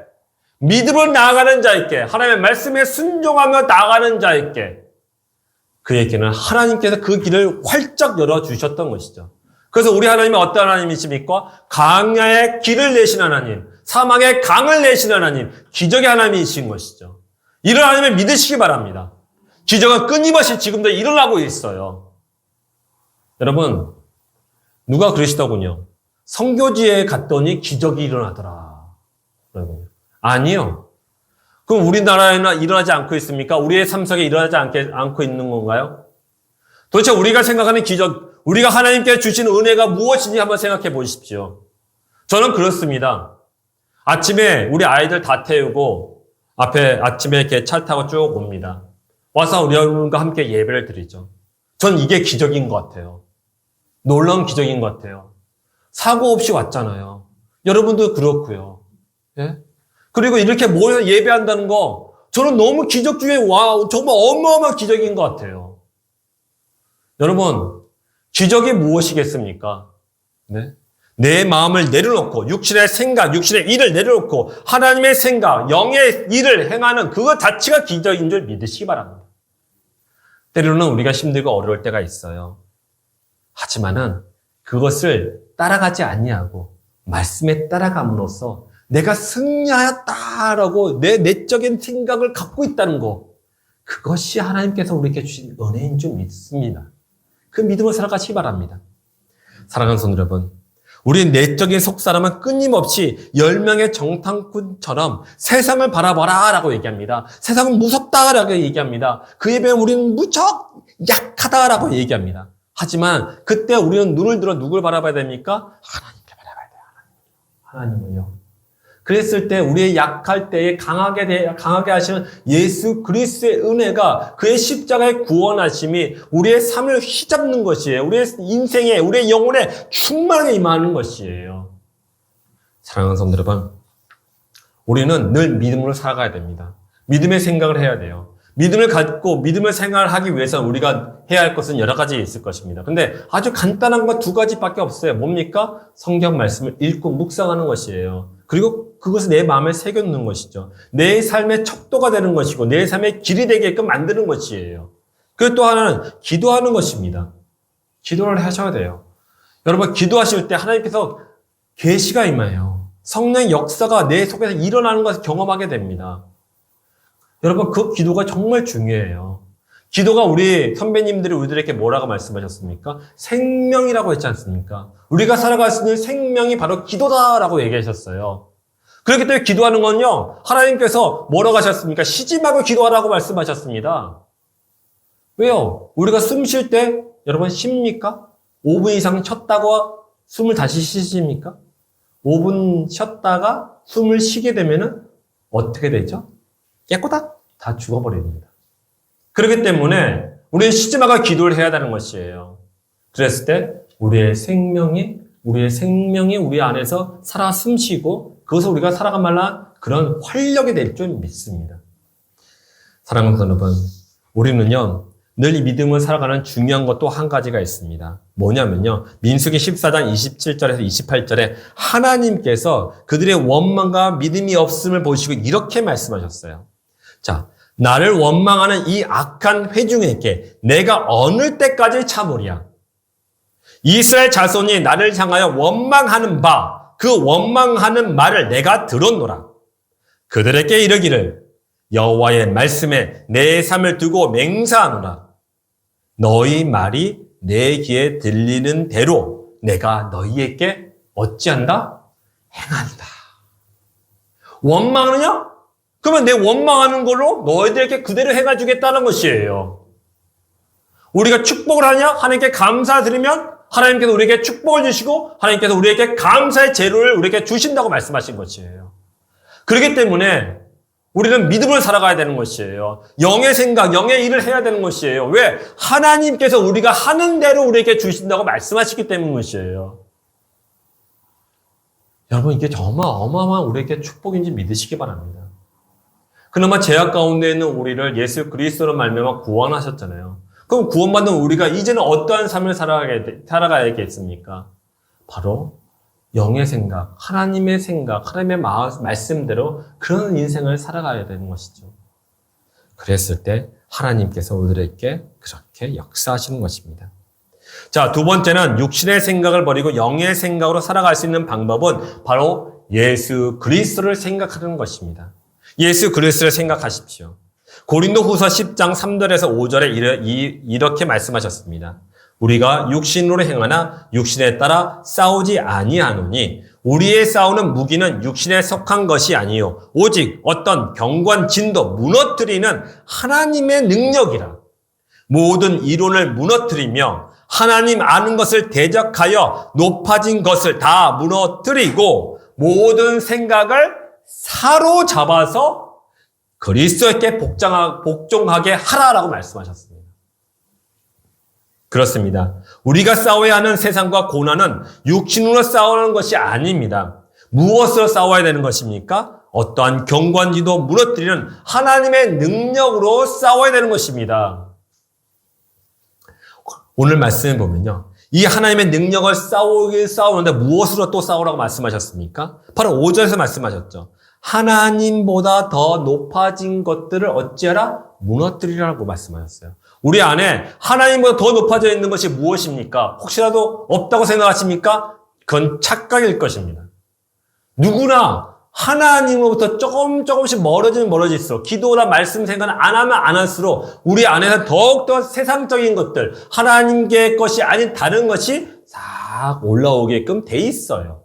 믿음으로 나아가는 자에게, 하나님의 말씀에 순종하며 나아가는 자에게 그에게는 하나님께서 그 길을 활짝 열어주셨던 것이죠. 그래서 우리 하나님은 어떤 하나님이십니까? 광야에 길을 내신 하나님, 사막에 강을 내신 하나님, 기적의 하나님이신 것이죠. 이런 하나님을 믿으시기 바랍니다. 기적은 끊임없이 지금도 일어나고 있어요. 여러분, 누가 그러시더군요. 선교지에 갔더니 기적이 일어나더라. 아니요. 그럼 우리나라에는 일어나지 않고 있습니까? 우리의 삶 속에 일어나지 않고 있는 건가요? 도대체 우리가 생각하는 기적, 우리가 하나님께 주신 은혜가 무엇인지 한번 생각해 보십시오. 저는 그렇습니다. 아침에 우리 아이들 다 태우고 앞에 아침에 이렇게 차 타고 쭉 옵니다. 와서 우리 여러분과 함께 예배를 드리죠. 전 이게 기적인 것 같아요. 놀라운 기적인 것 같아요. 사고 없이 왔잖아요. 여러분도 그렇고요. 예? 그리고 이렇게 모여서 예배한다는 거 저는 너무 기적주의에 정말 어마어마한 기적인 것 같아요. 여러분, 기적이 무엇이겠습니까? 네? 내 마음을 내려놓고 육신의 생각, 육신의 일을 내려놓고 하나님의 생각, 영의 일을 행하는 그것 자체가 기적인 줄 믿으시기 바랍니다. 때로는 우리가 힘들고 어려울 때가 있어요. 하지만은 그것을 따라가지 아니하고 말씀에 따라감으로써 내가 승리하였다라고 내 내적인 생각을 갖고 있다는 것, 그것이 하나님께서 우리에게 주신 은혜인 줄 믿습니다. 그 믿음을 살아가시기 바랍니다. 사랑하는 성도 여러분, 우리 내적인 속사람은 끊임없이 10명의 정탐꾼처럼 세상을 바라봐라 라고 얘기합니다. 세상은 무섭다라고 얘기합니다. 그에 비해 우리는 무척 약하다라고 얘기합니다. 하지만 그때 우리는 눈을 들어 누굴 바라봐야 됩니까? 하나님께 바라봐야 돼요. 하나님을요. 그랬을 때 우리의 약할 때에 강하게 하시는 예수 그리스도의 은혜가, 그의 십자가의 구원하심이 우리의 삶을 휘잡는 것이에요. 우리의 인생에, 우리의 영혼에 충만하게 임하는 것이에요. 사랑하는 성도 여러분, 우리는 늘 믿음으로 살아가야 됩니다. 믿음의 생각을 해야 돼요. 믿음을 갖고 믿음을 생각을 하기 위해서는 우리가 해야 할 것은 여러 가지 있을 것입니다. 근데 아주 간단한 것 2가지밖에 없어요. 뭡니까? 성경 말씀을 읽고 묵상하는 것이에요. 그리고 그것을 내 마음에 새겨놓는 것이죠. 내 삶의 척도가 되는 것이고 내 삶의 길이 되게끔 만드는 것이에요. 그리고 또 하나는 기도하는 것입니다. 기도를 하셔야 돼요. 여러분, 기도하실 때 하나님께서 계시가 임해요. 성령의 역사가 내 속에서 일어나는 것을 경험하게 됩니다. 여러분, 그 기도가 정말 중요해요. 기도가 우리 선배님들이 우리들에게 뭐라고 말씀하셨습니까? 생명이라고 했지 않습니까? 우리가 살아갈 수 있는 생명이 바로 기도다라고 얘기하셨어요. 그렇기 때문에 기도하는 건요, 하나님께서 뭐라고 하셨습니까? 쉬지 말고 기도하라고 말씀하셨습니다. 왜요? 우리가 숨 쉴 때 여러분 쉽니까? 5분 이상 쉬었다고 숨을 다시 쉬십니까? 5분 쉬었다가 숨을 쉬게 되면은 어떻게 되죠? 깨꼬닥 다 죽어버립니다. 그렇기 때문에 우리는 쉬지 말고 기도를 해야 되는 것이에요. 그랬을 때 우리의 생명이 우리 안에서 살아 숨쉬고 그것을 우리가 살아가 말라 그런 활력이 될 줄 믿습니다. 사랑하는 여러분, 우리는요 늘 이 믿음을 살아가는 중요한 것 또 한 가지가 있습니다. 뭐냐면요, 민수기 14장 27절에서 28절에 하나님께서 그들의 원망과 믿음이 없음을 보시고 이렇게 말씀하셨어요. 자, 나를 원망하는 이 악한 회중에게 내가 어느 때까지 참으랴? 이스라엘 자손이 나를 향하여 원망하는 바, 그 원망하는 말을 내가 들었노라. 그들에게 이르기를 여호와의 말씀에 내 삶을 두고 맹세하노라. 너희 말이 내 귀에 들리는 대로 내가 너희에게 어찌한다? 행한다. 원망하느냐? 그러면 내 원망하는 걸로 너희들에게 그대로 행해주겠다는 것이에요. 우리가 축복을 하냐? 하나님께 감사드리면 하나님께서 우리에게 축복을 주시고 하나님께서 우리에게 감사의 재료를 우리에게 주신다고 말씀하신 것이에요. 그렇기 때문에 우리는 믿음을 살아가야 되는 것이에요. 영의 생각, 영의 일을 해야 되는 것이에요. 왜? 하나님께서 우리가 하는 대로 우리에게 주신다고 말씀하시기 때문이에요. 여러분, 이게 정말 어마어마한 우리에게 축복인지 믿으시기 바랍니다. 그나마 죄악 가운데 있는 우리를 예수 그리스도로 말미암아 구원하셨잖아요. 그럼 구원받은 우리가 이제는 어떠한 삶을 살아가야겠습니까? 바로 영의 생각, 하나님의 생각, 하나님의 말씀대로 그런 인생을 살아가야 되는 것이죠. 그랬을 때 하나님께서 우리에게 그렇게 역사하시는 것입니다. 자, 두 번째는 육신의 생각을 버리고 영의 생각으로 살아갈 수 있는 방법은 바로 예수 그리스도를 생각하는 것입니다. 예수 그리스도를 생각하십시오. 고린도후서 10장 3절에서 5절에 이렇게 말씀하셨습니다. 우리가 육신으로 행하나 육신에 따라 싸우지 아니하노니 우리의 싸우는 무기는 육신에 속한 것이 아니요 오직 어떤 경관 진도 무너뜨리는 하나님의 능력이라. 모든 이론을 무너뜨리며 하나님 아는 것을 대적하여 높아진 것을 다 무너뜨리고 모든 생각을 사로잡아서 그리스도에게 복종하게 하라라고 말씀하셨습니다. 그렇습니다. 우리가 싸워야 하는 세상과 고난은 육신으로 싸우는 것이 아닙니다. 무엇으로 싸워야 되는 것입니까? 어떠한 경관지도 무너뜨리는 하나님의 능력으로 싸워야 되는 것입니다. 오늘 말씀을 보면요. 이 하나님의 능력을 싸우는데 무엇으로 또 싸우라고 말씀하셨습니까? 바로 5절에서 말씀하셨죠. 하나님보다 더 높아진 것들을 어찌하라? 무너뜨리라고 말씀하셨어요. 우리 안에 하나님보다 더 높아져 있는 것이 무엇입니까? 혹시라도 없다고 생각하십니까? 그건 착각일 것입니다. 누구나 하나님으로부터 조금씩 멀어질수록 기도나 말씀 생각을 안 하면 안 할수록 우리 안에서 더욱더 세상적인 것들, 하나님의 것이 아닌 다른 것이 싹 올라오게끔 돼 있어요.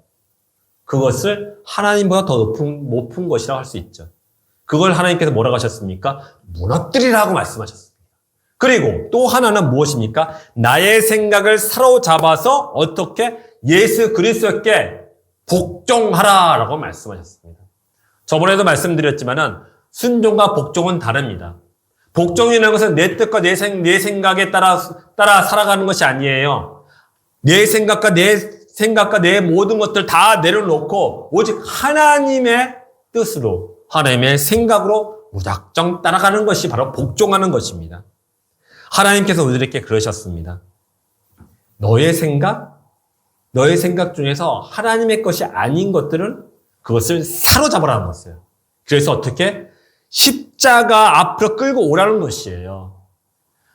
그것을 하나님보다 더 높은 것이라고 할 수 있죠. 그걸 하나님께서 뭐라고 하셨습니까? 무너뜨리라고 말씀하셨습니다. 그리고 또 하나는 무엇입니까? 나의 생각을 사로잡아서 어떻게 예수 그리스도께 복종하라라고 말씀하셨습니다. 저번에도 말씀드렸지만은 순종과 복종은 다릅니다. 복종이라는 것은 내 뜻과 내 생각에 따라 살아가는 것이 아니에요. 내 생각과 내 모든 것들 다 내려놓고 오직 하나님의 뜻으로 하나님의 생각으로 무작정 따라가는 것이 바로 복종하는 것입니다. 하나님께서 우리에게 그러셨습니다. 너의 생각 중에서 하나님의 것이 아닌 것들은 그것을 사로잡으라는 것이에요. 그래서 어떻게? 십자가 앞으로 끌고 오라는 것이에요.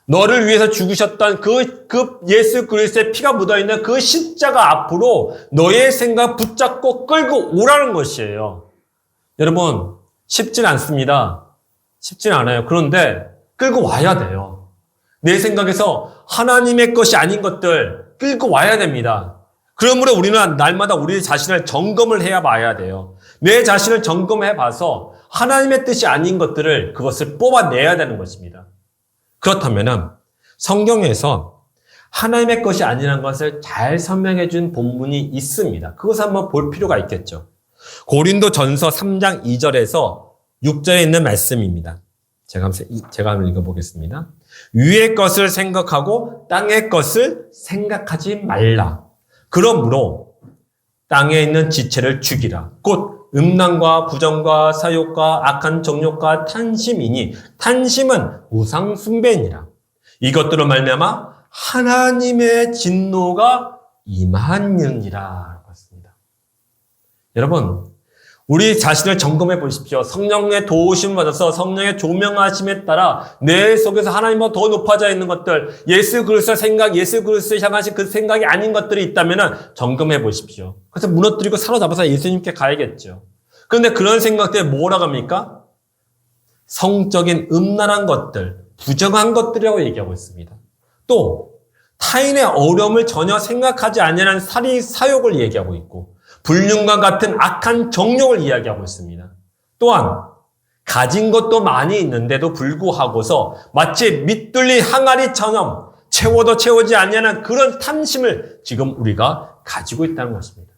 너를 위해서 죽으셨던 그 예수 그리스도의 피가 묻어있는 그 십자가 앞으로 너의 생각 붙잡고 끌고 오라는 것이에요. 여러분, 쉽진 않습니다. 쉽진 않아요. 그런데 끌고 와야 돼요. 내 생각에서 하나님의 것이 아닌 것들 끌고 와야 됩니다. 그러므로 우리는 날마다 우리 자신을 점검을 해야 봐야 돼요. 내 자신을 점검해 봐서 하나님의 뜻이 아닌 것들을 그것을 뽑아내야 되는 것입니다. 그렇다면은 성경에서 하나님의 것이 아니라는 것을 잘 설명해 준 본문이 있습니다. 그것을 한번 볼 필요가 있겠죠. 고린도전서 3장 2절에서 6절에 있는 말씀입니다. 제가 한번 읽어보겠습니다. 위의 것을 생각하고 땅의 것을 생각하지 말라. 그러므로 땅에 있는 지체를 죽이라. 곧 음란과 부정과 사욕과 악한 정욕과 탄심이니 탄심은 우상 숭배니라. 이것들로 말미암아 하나님의 진노가 임하느니라. 그렇습니다. 여러분, 우리 자신을 점검해 보십시오. 성령의 도우심을 받아서 성령의 조명하심에 따라 내 속에서 하나님보다 더 높아져 있는 것들, 예수 그리스도의 생각, 예수 그리스도를 향하신 그 생각이 아닌 것들이 있다면 점검해 보십시오. 그래서 무너뜨리고 사로잡아서 예수님께 가야겠죠. 그런데 그런 생각들이 뭐라고 합니까? 성적인 음란한 것들, 부정한 것들이라고 얘기하고 있습니다. 또 타인의 어려움을 전혀 생각하지 않는 살인, 사욕을 얘기하고 있고 불륜과 같은 악한 정욕을 이야기하고 있습니다. 또한 가진 것도 많이 있는데도 불구하고서 마치 밑둘린 항아리처럼 채워도 채우지 않는 그런 탐심을 지금 우리가 가지고 있다는 것입니다.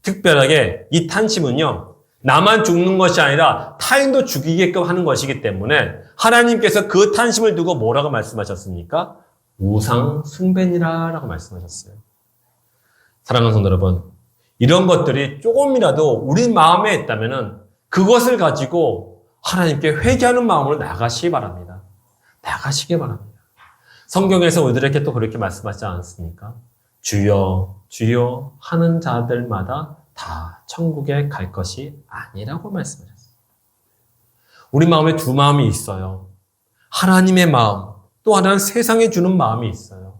특별하게 이 탐심은요, 나만 죽는 것이 아니라 타인도 죽이게끔 하는 것이기 때문에 하나님께서 그 탄식을 두고 뭐라고 말씀하셨습니까? 우상 숭배니라라고 말씀하셨어요. 사랑하는 성도 여러분, 이런 것들이 조금이라도 우리 마음에 있다면은 그것을 가지고 하나님께 회개하는 마음으로 나가시기 바랍니다. 나가시기 바랍니다. 성경에서 우리들에게 또 그렇게 말씀하지 않습니까? 주여, 주여 하는 자들마다 다 천국에 갈 것이 아니라고 말씀하셨어요. 우리 마음에 두 마음이 있어요. 하나님의 마음, 또 하나는 세상에 주는 마음이 있어요.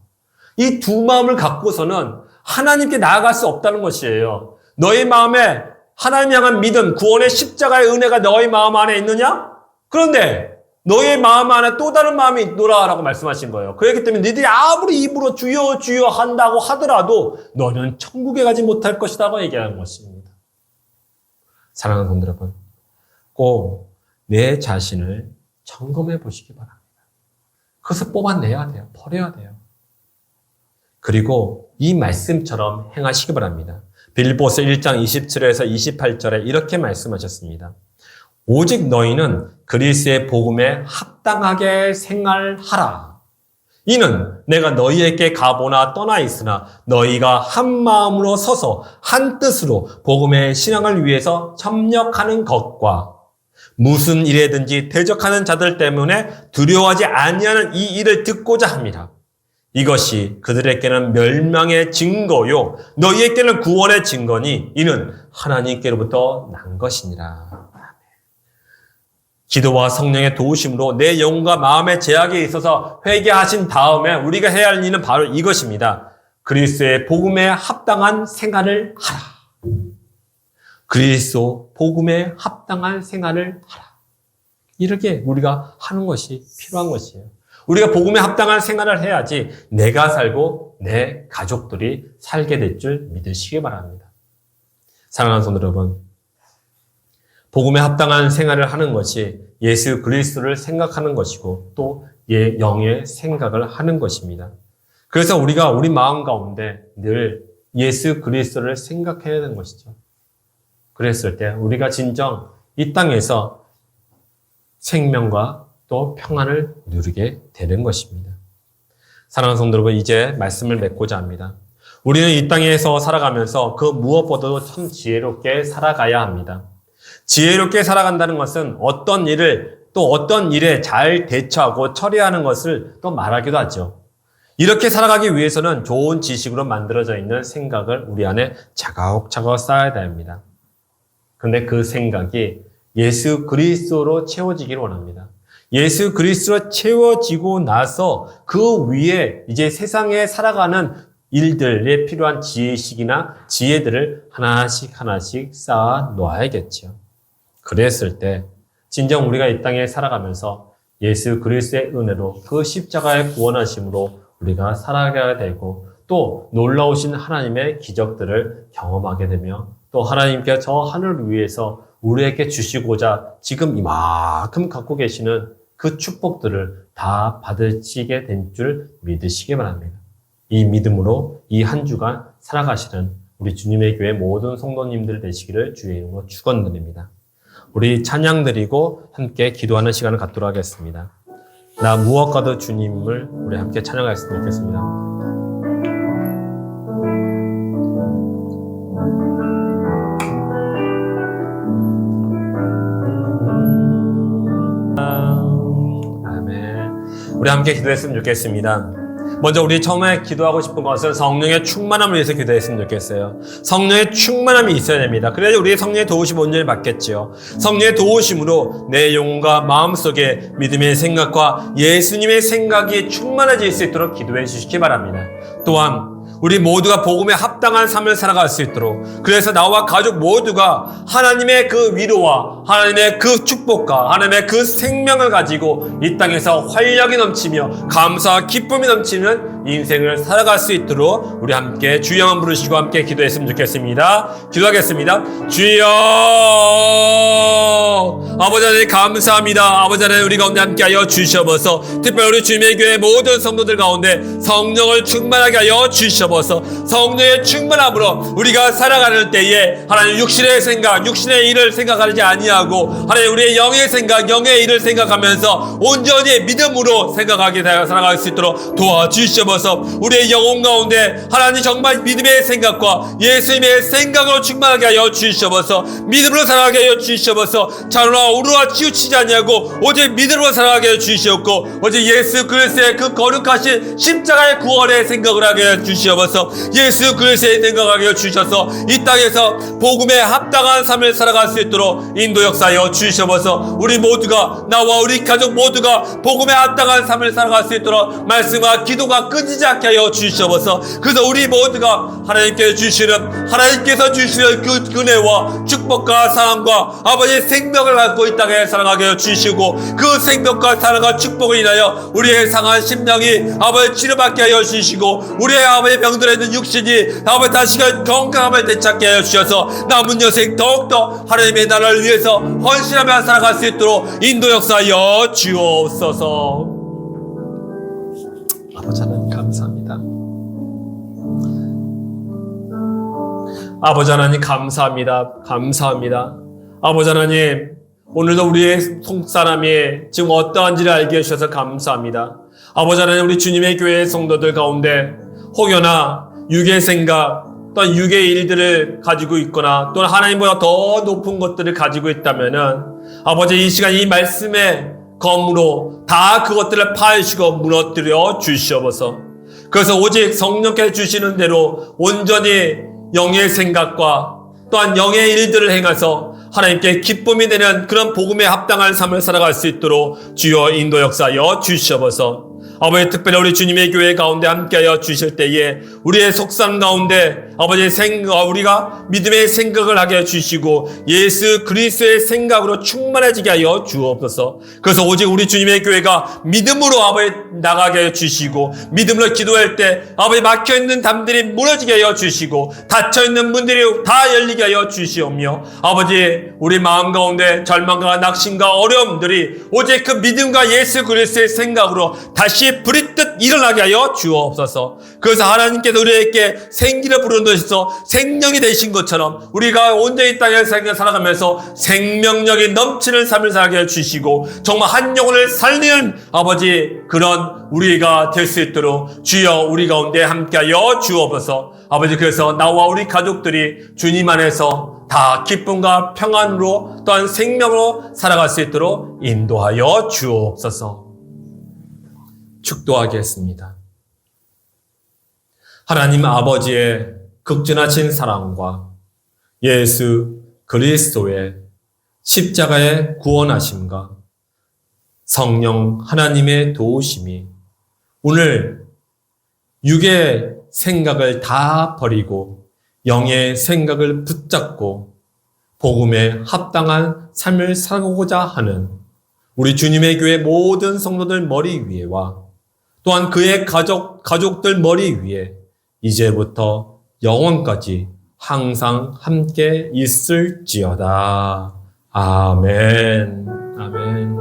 이 두 마음을 갖고서는 하나님께 나아갈 수 없다는 것이에요. 너희 마음에 하나님 향한 믿음, 구원의 십자가의 은혜가 너희 마음 안에 있느냐? 그런데 너의 마음 안에 또 다른 마음이 있노라라고 말씀하신 거예요. 그렇기 때문에 너희들이 아무리 입으로 주여 주여 한다고 하더라도 너는 천국에 가지 못할 것이라고 얘기하는 것입니다. 사랑하는 성도 여러분, 꼭 내 자신을 점검해 보시기 바랍니다. 그것을 뽑아내야 돼요. 버려야 돼요. 그리고 이 말씀처럼 행하시기 바랍니다. 빌립보서 1장 27절에서 28절에 이렇게 말씀하셨습니다. 오직 너희는 그리스도의 복음에 합당하게 생활하라. 이는 내가 너희에게 가보나 떠나 있으나 너희가 한 마음으로 서서 한 뜻으로 복음의 신앙을 위해서 협력하는 것과 무슨 일에든지 대적하는 자들 때문에 두려워하지 아니하는 이 일을 듣고자 합니다. 이것이 그들에게는 멸망의 증거요 너희에게는 구원의 증거니 이는 하나님께로부터 난 것이니라. 기도와 성령의 도우심으로 내 영과 마음의 제약에 있어서 회개하신 다음에 우리가 해야 할 일은 바로 이것입니다. 그리스도의 복음에 합당한 생활을 하라. 그리스도 복음에 합당한 생활을 하라. 이렇게 우리가 하는 것이 필요한 것이에요. 우리가 복음에 합당한 생활을 해야지 내가 살고 내 가족들이 살게 될 줄 믿으시기 바랍니다. 사랑하는 성도 여러분, 복음에 합당한 생활을 하는 것이 예수 그리스도를 생각하는 것이고 또 영의 생각을 하는 것입니다. 그래서 우리가 우리 마음 가운데 늘 예수 그리스도를 생각해야 되는 것이죠. 그랬을 때 우리가 진정 이 땅에서 생명과 또 평안을 누리게 되는 것입니다. 사랑하는 성도 여러분, 이제 말씀을 맺고자 합니다. 우리는 이 땅에서 살아가면서 그 무엇보다도 참 지혜롭게 살아가야 합니다. 지혜롭게 살아간다는 것은 어떤 일을 또 어떤 일에 잘 대처하고 처리하는 것을 또 말하기도 하죠. 이렇게 살아가기 위해서는 좋은 지식으로 만들어져 있는 생각을 우리 안에 차곡차곡 쌓아야 됩니다. 그런데 그 생각이 예수 그리스도로 채워지기를 원합니다. 예수 그리스도로 채워지고 나서 그 위에 이제 세상에 살아가는 일들에 필요한 지혜식이나 지혜들을 하나씩 하나씩 쌓아 놓아야겠죠. 그랬을 때 진정 우리가 이 땅에 살아가면서 예수 그리스도의 은혜로 그 십자가의 구원하심으로 우리가 살아가야 되고 또 놀라우신 하나님의 기적들을 경험하게 되며 또 하나님께 저 하늘을 위해서 우리에게 주시고자 지금 이만큼 갖고 계시는 그 축복들을 다 받으시게 된 줄 믿으시기 바랍니다. 이 믿음으로 이 한 주간 살아가시는 우리 주님의 교회 모든 성도님들 되시기를 주의 이름으로 축원드립니다. 우리 찬양 드리고 함께 기도하는 시간을 갖도록 하겠습니다. 나 무엇과도 주님을 우리 함께 찬양하였으면 좋겠습니다. 우리 함께 기도했으면 좋겠습니다. 먼저 우리 처음에 기도하고 싶은 것은 성령의 충만함을 위해서 기도했으면 좋겠어요. 성령의 충만함이 있어야 됩니다. 그래야 우리의 성령의 도우심 온전히 받겠지요. 성령의 도우심으로 내 영혼과 마음속에 믿음의 생각과 예수님의 생각이 충만해질 수 있도록 기도해 주시기 바랍니다. 또한 우리 모두가 복음에 합당한 삶을 살아갈 수 있도록 그래서 나와 가족 모두가 하나님의 그 위로와 하나님의 그 축복과 하나님의 그 생명을 가지고 이 땅에서 활력이 넘치며 감사와 기쁨이 넘치는 인생을 살아갈 수 있도록 우리 함께 주여 한번 부르시고 함께 기도했으면 좋겠습니다. 기도하겠습니다. 주여 아버지 하나님 감사합니다. 아버지 하나님 우리 가운데 함께하여 주시옵소서. 특별히 우리 주님의 교회 모든 성도들 가운데 성령을 충만하게 하여 주시옵소서. 주시옵소서. 성령의 충만함으로 우리가 살아가는 때에 하나님 육신의 생각, 육신의 일을 생각하지 아니하고 하나님 우리의 영의 생각, 영의 일을 생각하면서 온전히 믿음으로 생각하게 살아갈 수 있도록 도와주시옵소서. 우리의 영혼 가운데 하나님 정말 믿음의 생각과 예수님의 생각으로 충만하게 하여 주시옵소서. 믿음으로 살아가게 하여 주시옵소서. 자로나 우루와 치우치지 아니하고 오직 믿음으로 살아가게 하여 주시옵고 오직 예수 그리스도의 그 거룩하신 십자가의 구원의 생각을 하게 하여 주시옵소서. 예수 그리스도의 생각하게 하여 주셔서 이 땅에서 복음에 합당한 삶을 살아갈 수 있도록 인도 역사하여 주시옵소서. 우리 모두가 나와 우리 가족 모두가 복음에 합당한 삶을 살아갈 수 있도록 말씀과 기도가 끊이지 않게 하여 주시옵소서. 그래서 우리 모두가 하나님께서 주시는 그 은혜와 축복과 사랑과 아버지의 생명을 갖고 이 땅에 살아가게 하여 주시고 그 생명과 사랑과 축복을 인하여 우리의 상한 심령이 아버지 치료받게 하여 주시고 우리의 아버지 병들어 있는 육신이 아버지 다시금 건강함을 되찾게 하여 주셔서 남은 여생 더욱더 하나님의 나라를 위해서 헌신하며 살아갈 수 있도록 인도 역사하여 주옵소서. 아버지 하나님 감사합니다. 아버지 하나님 감사합니다. 감사합니다. 아버지 하나님 오늘도 우리의 속사람이 지금 어떠한지를 알게 해주셔서 감사합니다. 아버지 하나님 우리 주님의 교회 성도들 가운데 혹여나 육의 생각 또는 육의 일들을 가지고 있거나 또는 하나님보다 더 높은 것들을 가지고 있다면은 아버지 이 시간 이 말씀의 검으로 다 그것들을 파헤치고 무너뜨려 주시옵소서. 그래서 오직 성령께서 주시는 대로 온전히 영의 생각과 또한 영의 일들을 행해서 하나님께 기쁨이 되는 그런 복음에 합당한 삶을 살아갈 수 있도록 주여 인도 역사하여 주시옵소서. 아버지 특별히 우리 주님의 교회 가운데 함께하여 주실 때에 우리의 속상 가운데 아버지의 우리가 믿음의 생각을 하게 해주시고 예수 그리스도의 생각으로 충만해지게 하여 주옵소서. 그래서 오직 우리 주님의 교회가 믿음으로 아버지 나가게 해주시고 믿음으로 기도할 때 아버지 막혀있는 담들이 무너지게 하여 주시고 닫혀있는 문들이 다 열리게 하여 주시오며 아버지 우리 마음 가운데 절망과 낙심과 어려움들이 오직 그 믿음과 예수 그리스도의 생각으로 다시 부리듯 일어나게 하여 주옵소서. 그래서 하나님께서 우리에게 생기를 불어넣으셔서 생명이 되신 것처럼 우리가 온전히 이 땅에 살아가면서 생명력이 넘치는 삶을 살게 해주시고 정말 한 영혼을 살리는 아버지 그런 우리가 될 수 있도록 주여 우리 가운데 함께하여 주옵소서. 아버지 그래서 나와 우리 가족들이 주님 안에서 다 기쁨과 평안으로 또한 생명으로 살아갈 수 있도록 인도하여 주옵소서. 축도하겠습니다. 하나님 아버지의 극진하신 사랑과 예수 그리스도의 십자가의 구원하심과 성령 하나님의 도우심이 오늘 육의 생각을 다 버리고 영의 생각을 붙잡고 복음에 합당한 삶을 살고자 하는 우리 주님의 교회 모든 성도들 머리 위에와 또한 그의 가족들 머리 위에 이제부터 영원까지 항상 함께 있을지어다. 아멘. 아멘.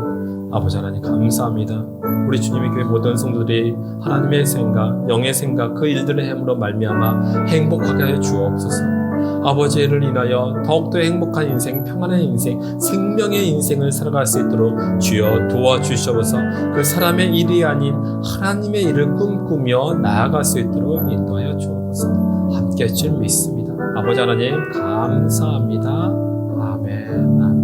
아버지 하나님 감사합니다. 우리 주님의 교회 모든 성도들이 하나님의 생각, 영의 생각 그 일들을 함으로 말미암아 행복하게 하여 주옵소서. 아버지를 인하여 더욱더 행복한 인생, 평안한 인생, 생명의 인생을 살아갈 수 있도록 주여 도와주시옵소서. 그 사람의 일이 아닌 하나님의 일을 꿈꾸며 나아갈 수 있도록 인도하여 주옵소서. 함께 할 줄 믿습니다. 아버지 하나님 감사합니다. 아멘. 아멘.